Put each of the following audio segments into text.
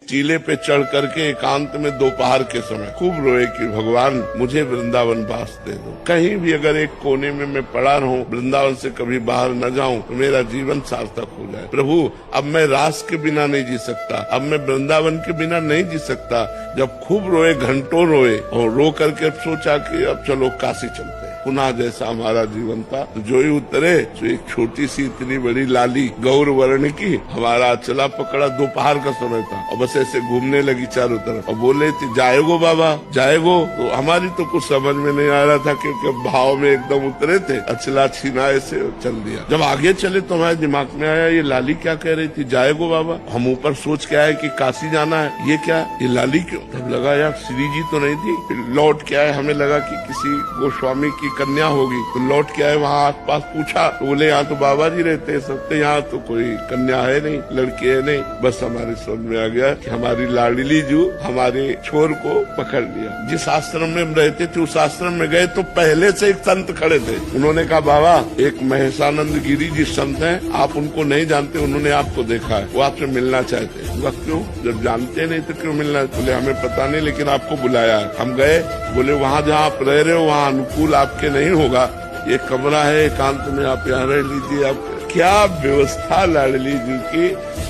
टीले पे चढ़ करके एकांत में दोपहर के समय खूब रोए कि भगवान मुझे वृंदावन वास दे दो। कहीं भी अगर एक कोने में मैं पड़ा रहूं, वृंदावन से कभी बाहर न जाऊं तो मेरा जीवन सार्थक हो जाए। प्रभु अब मैं रास के बिना नहीं जी सकता, अब मैं वृंदावन के बिना नहीं जी सकता। जब खूब रोए, घंटों रोए और रो करके सोचा कि अब चलो काशी चलते हैं। पुनः जैसा हमारा जीवन था, तो जो ही उतरे तो एक छोटी सी इतनी बड़ी लाली गौर वर्ण की हमारा चला पकड़ा। दोपहर का समय था और बस ऐसे घूमने लगी चारों तरफ और बोले थे जाएगो बाबा जाएगो। तो हमारी तो कुछ समझ में नहीं आ रहा था क्योंकि भाव में एकदम उतरे थे। अचला छीना ऐसे चल दिया। जब आगे चले तो हमारे दिमाग में आया ये लाली क्या कह रही थी, जाएगो बाबा। हम ऊपर सोच के आए कि काशी जाना है, ये क्या, ये लाली क्यों। तब लगा यार श्री जी तो नहीं थी। फिर लौट के आए, हमें लगा कि किसी गोस्वामी की कन्या होगी। तो लौट के आए, वहाँ आस पास पूछा तो बोले यहाँ तो बाबा जी रहते हैं सब, तो यहाँ तो कोई कन्या है नहीं, लड़की है नहीं। बस हमारे समझ में आ गया कि हमारी लाडली जू हमारे छोर को पकड़ लिया। जिस आश्रम में हम रहते थे उस आश्रम में गए तो पहले से एक संत खड़े थे। उन्होंने कहा बाबा एक महेशानंद गिरी जी संत हैं, आप उनको नहीं जानते, उन्होंने आपको देखा है, वो आपसे मिलना चाहते हैं। क्यों, जब जानते नहीं तो क्यों मिलना। बोले हमें पता नहीं लेकिन आपको बुलाया है। हम गए, बोले वहाँ जहाँ आप रह रहे हो वहाँ अनुकूल आपके नहीं होगा, ये कमरा है एकांत में, आप यहाँ रह लीजिए। आप क्या व्यवस्था लाडली जी की,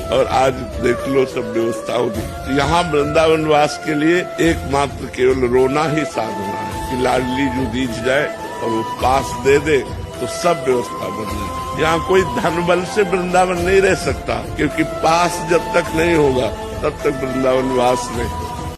और आज देख लो सब व्यवस्था होगी। यहाँ वृंदावन वास के लिए एकमात्र केवल रोना ही साधना है कि लाडली जी दीज जाए और वो पास दे दे तो सब व्यवस्था बन जाए। यहाँ कोई धन बल से वृंदावन नहीं रह सकता, क्योंकि पास जब तक नहीं होगा तब तक वृंदावन वास नहीं।